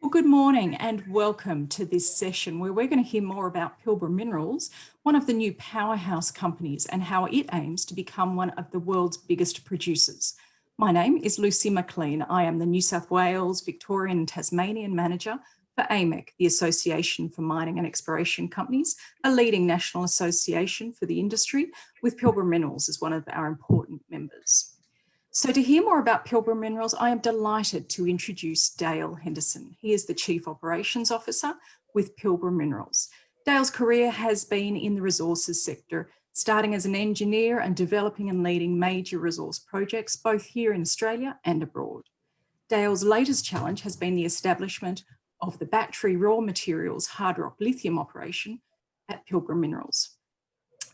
Well, good morning and welcome to this session where we're going to hear more about Pilbara Minerals, one of the new powerhouse companies, and how it aims to become one of the world's biggest producers. My name is Lucy McClean. I am the New South Wales, Victorian and Tasmanian manager for AMEC, the Association for Mining and Exploration Companies, a leading national association for the industry, with Pilbara Minerals as one of our important members. So to hear more about Pilbara Minerals, I am delighted to introduce Dale Henderson. He is the Chief Operations Officer with Pilbara Minerals. Dale's career has been in the resources sector, starting as an engineer and developing and leading major resource projects, both here in Australia and abroad. Dale's latest challenge has been the establishment of the battery raw materials hard rock lithium operation at Pilbara Minerals.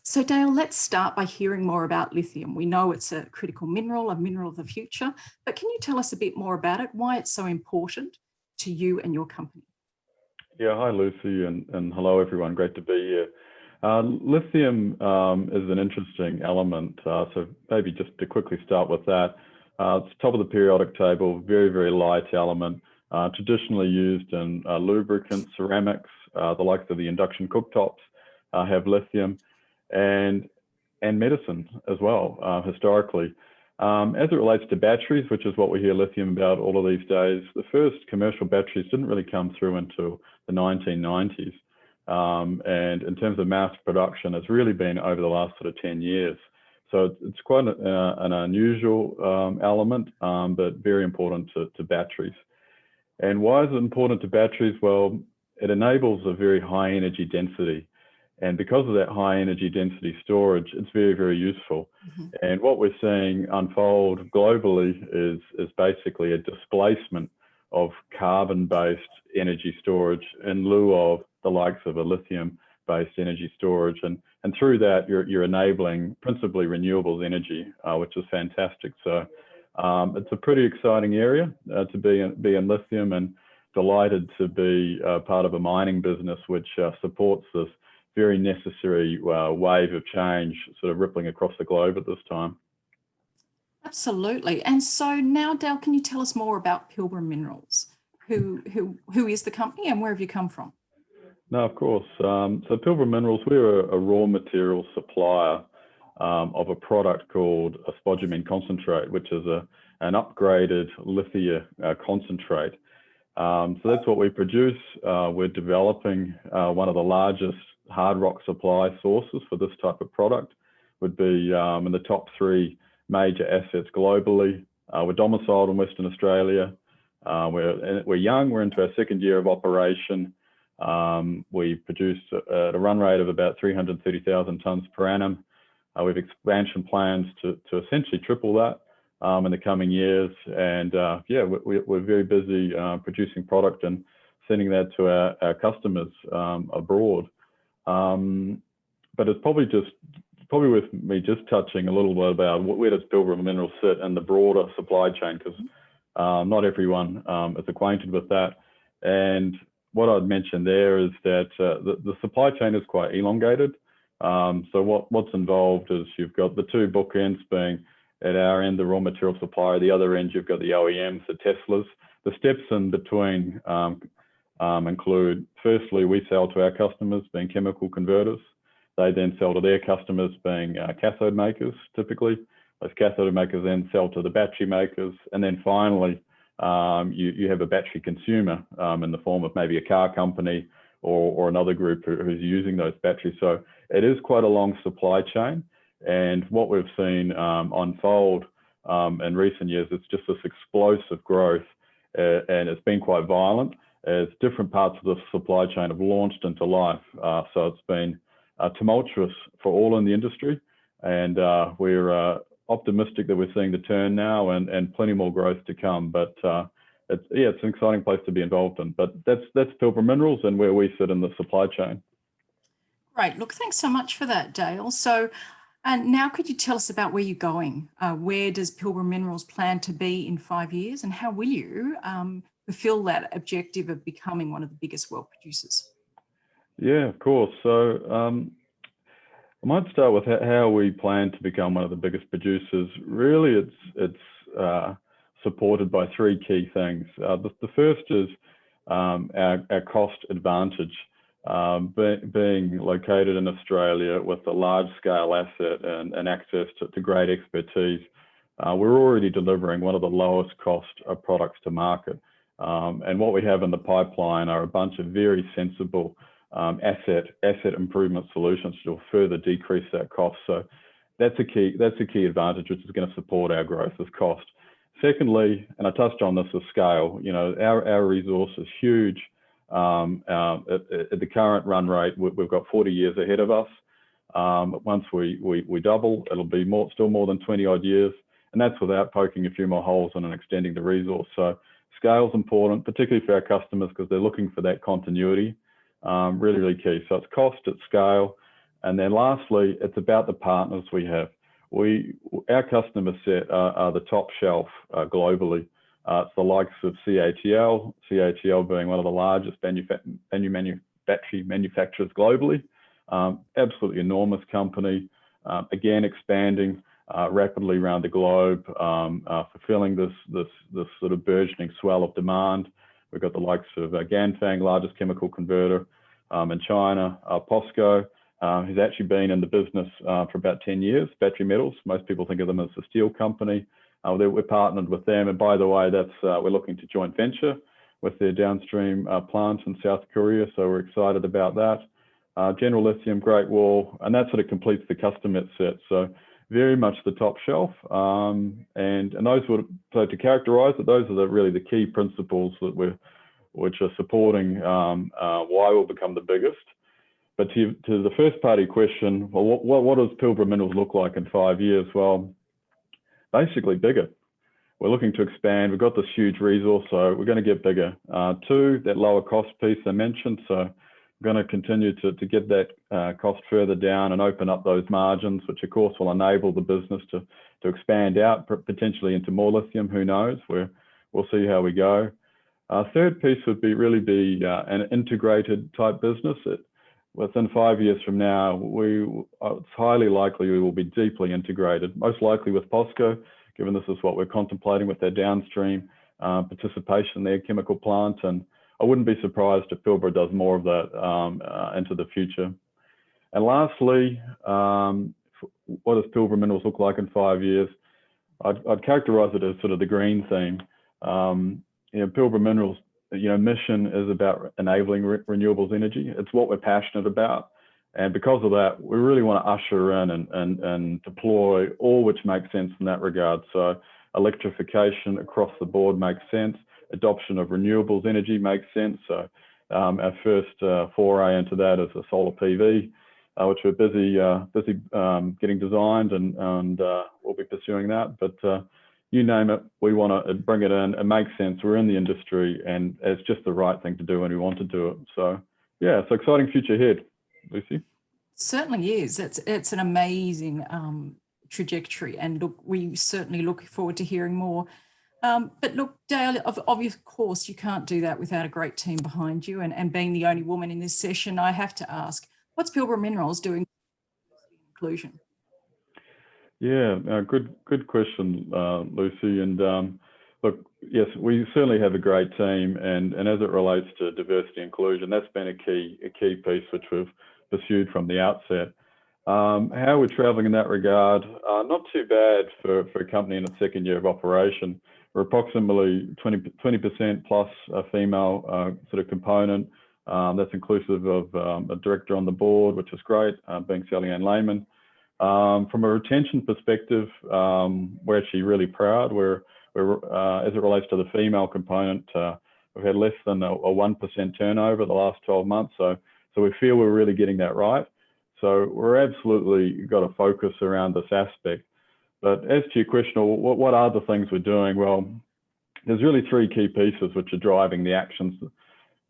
So Dale, let's start by hearing more about lithium. We know it's a critical mineral, a mineral of the future, but can you tell us a bit more about it, why it's so important to you and your company? Yeah, hi Lucy, and hello everyone, great to be here. Lithium is an interesting element, so maybe just to quickly start with that. It's top of the periodic table, very, very light element, traditionally used in lubricants, ceramics, the likes of the induction cooktops have lithium. And medicine as well, historically. As it relates to batteries, which is what we hear lithium about all of these days, the first commercial batteries didn't really come through until the 1990s. And in terms of mass production, it's really been over the last sort of 10 years. So it's quite an unusual element, but very important to batteries. And why is it important to batteries? Well, it enables a very high energy density. And because of that high energy density storage, it's very, very useful. And what we're seeing unfold globally is basically a displacement of carbon-based energy storage in lieu of the likes of a lithium-based energy storage. And through that, you're enabling principally renewables energy, which is fantastic. So it's a pretty exciting area to be in lithium, and delighted to be part of a mining business which supports this very necessary wave of change sort of rippling across the globe at this time. Absolutely. And so now, Dale, can you tell us more about Pilbara Minerals? Who is the company and where have you come from? No, of course. So Pilbara Minerals, we're a raw material supplier of a product called a spodumene concentrate, which is an upgraded lithium concentrate. So that's what we produce. We're developing one of the largest hard rock supply sources for this type of product. Would be in the top 3 major assets globally. We're domiciled in Western Australia. We're young, we're into our 2nd year of operation. We produce at a run rate of about 330,000 tonnes per annum. We have expansion plans to essentially triple that in the coming years. And yeah, we're very busy producing product and sending that to our customers abroad. But it's probably with me just touching a little bit about where does Pilbara Minerals sit in the broader supply chain, because not everyone is acquainted with that. And what I'd mention there is that the supply chain is quite elongated. So what's involved is you've got the 2 bookends being at our end, the raw material supplier, the other end, you've got the OEMs, the Teslas. The steps in between include, firstly, we sell to our customers, being chemical converters. They then sell to their customers, being cathode makers, typically. Those cathode makers then sell to the battery makers. And then finally, you have a battery consumer in the form of maybe a car company or another group who's using those batteries. So it is quite a long supply chain. And what we've seen unfold in recent years, it's just this explosive growth, and it's been quite violent as different parts of the supply chain have launched into life. So it's been tumultuous for all in the industry, and we're optimistic that we're seeing the turn now and plenty more growth to come. But it's an exciting place to be involved in. But that's Pilbara Minerals and where we sit in the supply chain. Great. Look, thanks so much for that, Dale. So now could you tell us about where you're going? Where does Pilbara Minerals plan to be in 5 years, and how will you fulfill that objective of becoming one of the biggest world producers? Yeah, of course. So I might start with how we plan to become one of the biggest producers. Really, it's supported by 3 key things. The first is our cost advantage. Being located in Australia with a large-scale asset and access to great expertise, we're already delivering one of the lowest cost of products to market. And what we have in the pipeline are a bunch of very sensible asset improvement solutions that will further decrease that cost. So that's a key advantage, which is going to support our growth as cost. Secondly, and I touched on this, is scale. You know, our resource is huge. At the current run rate, we've got 40 years ahead of us. Once we double, it'll be still more than 20 odd years, and that's without poking a few more holes in and extending the resource. So scale is important, particularly for our customers, because they're looking for that continuity. Really key. So it's cost, it's scale, and then lastly, it's about the partners we have. Our customer set are the top shelf globally. It's the likes of CATL being one of the largest battery manufacturers globally. Absolutely enormous company, again expanding rapidly around the globe, fulfilling this sort of burgeoning swell of demand. We've got the likes of Ganfeng, largest chemical converter in China. POSCO, who's actually been in the business for about 10 years, battery metals. Most people think of them as a steel company. We're partnered with them, and by the way, we're looking to joint venture with their downstream plant in South Korea, so we're excited about that. General Lithium, Great Wall, and that sort of completes the customer set. So very much the top shelf, and those so to characterise it, those are really the key principles which are supporting why we'll become the biggest. But to the first part of your question, well, what does Pilbara Minerals look like in 5 years? Well, basically bigger. We're looking to expand. We've got this huge resource, so we're going to get bigger. Two, that lower cost piece I mentioned. So we're going to continue to get that cost further down and open up those margins, which of course will enable the business to expand out potentially into more lithium. Who knows? We'll see how we go. Third piece would really be an integrated type business. Within 5 years from now, it's highly likely we will be deeply integrated, most likely with POSCO, given this is what we're contemplating with their downstream participation in their chemical plant. And I wouldn't be surprised if Pilbara does more of that into the future. And lastly, what does Pilbara Minerals look like in 5 years? I'd characterise it as sort of the green theme. Pilbara Minerals, mission is about enabling renewables energy. It's what we're passionate about. And because of that, we really want to usher in and deploy all which makes sense in that regard. So electrification across the board makes sense. Adoption of renewables energy makes sense. So our first foray into that is the solar PV, which we're busy getting designed, and we'll be pursuing that. But you name it, we want to bring it in. It makes sense. We're in the industry, and it's just the right thing to do, and we want to do it. So, yeah, it's an exciting future ahead, Lucy. Certainly is. It's an amazing trajectory, and look, we certainly look forward to hearing more. But look, Dale, of course, you can't do that without a great team behind you. And being the only woman in this session, I have to ask, what's Pilbara Minerals doing for inclusion? Yeah, good question, Lucy. And look, yes, we certainly have a great team, and as it relates to diversity inclusion, that's been a key piece which we've pursued from the outset. How we're travelling in that regard, not too bad for a company in its second year of operation. We're approximately 20% plus a female sort of component. That's inclusive of a director on the board, which is great, being Sally Ann Lehman. From a retention perspective, we're actually really proud. We're as it relates to the female component, we've had less than a 1% turnover the last 12 months. So we feel we're really getting that right. So we're absolutely got to focus around this aspect. But as to your question, what are the things we're doing? Well, there's really three key pieces which are driving the actions.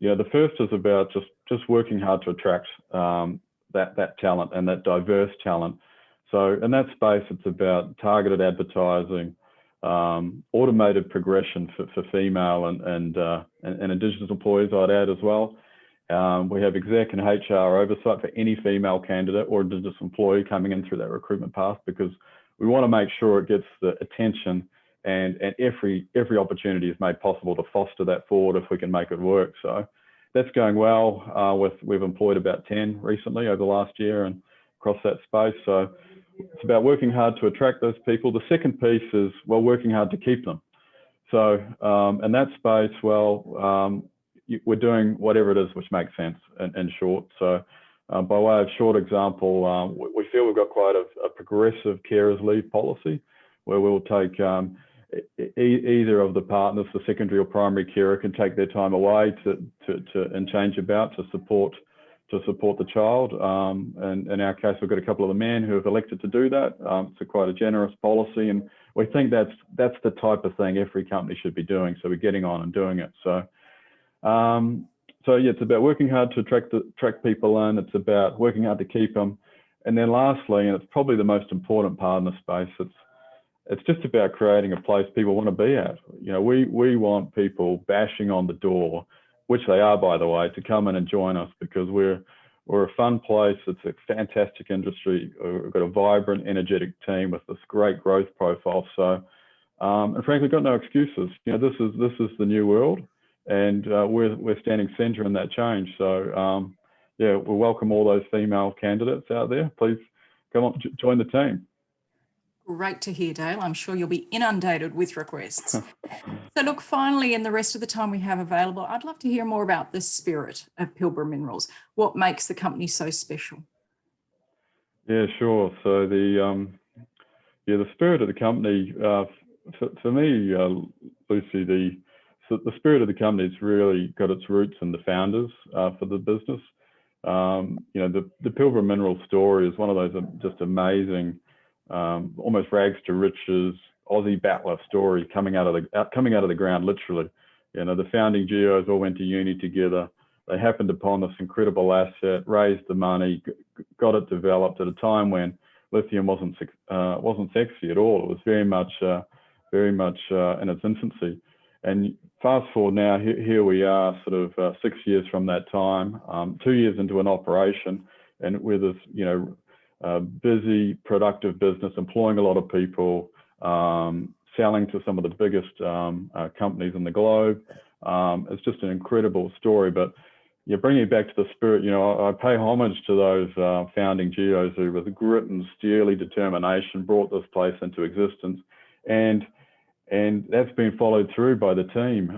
The first is about just working hard to attract that talent and that diverse talent. So in that space, it's about targeted advertising, automated progression for female and Indigenous employees, I'd add as well. We have exec and HR oversight for any female candidate or Indigenous employee coming in through that recruitment path, because we want to make sure it gets the attention and every opportunity is made possible to foster that forward if we can make it work. So that's going well. We've employed about 10 recently over the last year and across that space. So it's about working hard to attract those people. The second piece is, well, working hard to keep them. So in that space, well, we're doing whatever it is which makes sense in short. So by way of short example, we feel we've got quite a progressive carers leave policy where we'll take either of the partners, the secondary or primary carer, can take their time away and change about to support the child. And in our case, we've got a couple of the men who have elected to do that. It's quite a generous policy, and we think that's the type of thing every company should be doing. So we're getting on and doing it. So yeah, it's about working hard to attract people in. It's about working hard to keep them. And then lastly, and it's probably the most important part in the space, it's just about creating a place people want to be at. You know, we want people bashing on the door, which they are, by the way, to come in and join us, because we're a fun place. It's a fantastic industry. We've got a vibrant, energetic team with this great growth profile. So, and frankly, got no excuses. You know, this is the new world, and we're standing centre in that change. So, yeah, we welcome all those female candidates out there. Please come on, join the team. Great to hear, Dale. I'm sure you'll be inundated with requests. So look, finally, in the rest of the time we have available, I'd love to hear more about the spirit of Pilbara Minerals. What makes the company so special? Yeah, sure. So the spirit of the company, for me, Lucy, the spirit of the company has really got its roots in the founders for the business. You know, the Pilbara Minerals story is one of those just amazing, almost rags to riches Aussie battler story coming out of the ground, literally. You know, the founding geos all went to uni together. They happened upon this incredible asset, raised the money, got it developed at a time when lithium wasn't sexy at all. It was very much in its infancy. And fast forward now, here we are, sort of 6 years from that time, 2 years into an operation, and with this, you know, busy, productive business, employing a lot of people, selling to some of the biggest companies in the globe. It's just an incredible story. But yeah, bringing it back to the spirit, you know, I pay homage to those founding geos who, with grit and steely determination, brought this place into existence, and that's been followed through by the team.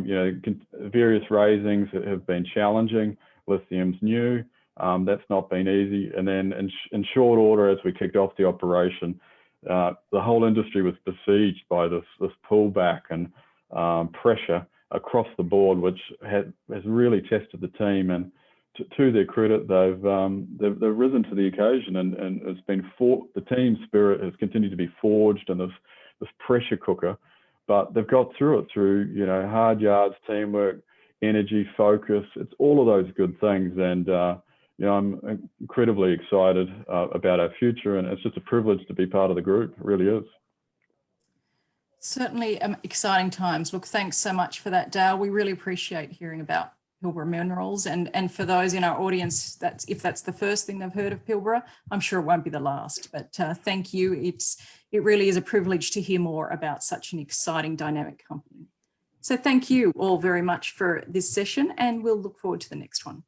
You know, various raisings have been challenging. Lithium's new. That's not been easy. And then in short order, as we kicked off the operation, the whole industry was besieged by this pullback and pressure across the board, which has really tested the team. And to their credit, they've risen to the occasion, and it's been the team spirit has continued to be forged in this pressure cooker. But they've got through it through, you know, hard yards, teamwork, energy, focus. It's all of those good things. And you know, I'm incredibly excited about our future, and it's just a privilege to be part of the group. It really is. Certainly exciting times. Look, thanks so much for that, Dale. We really appreciate hearing about Pilbara Minerals. And for those in our audience, if that's the first thing they've heard of Pilbara, I'm sure it won't be the last. But thank you. It really is a privilege to hear more about such an exciting, dynamic company. So thank you all very much for this session, and we'll look forward to the next one.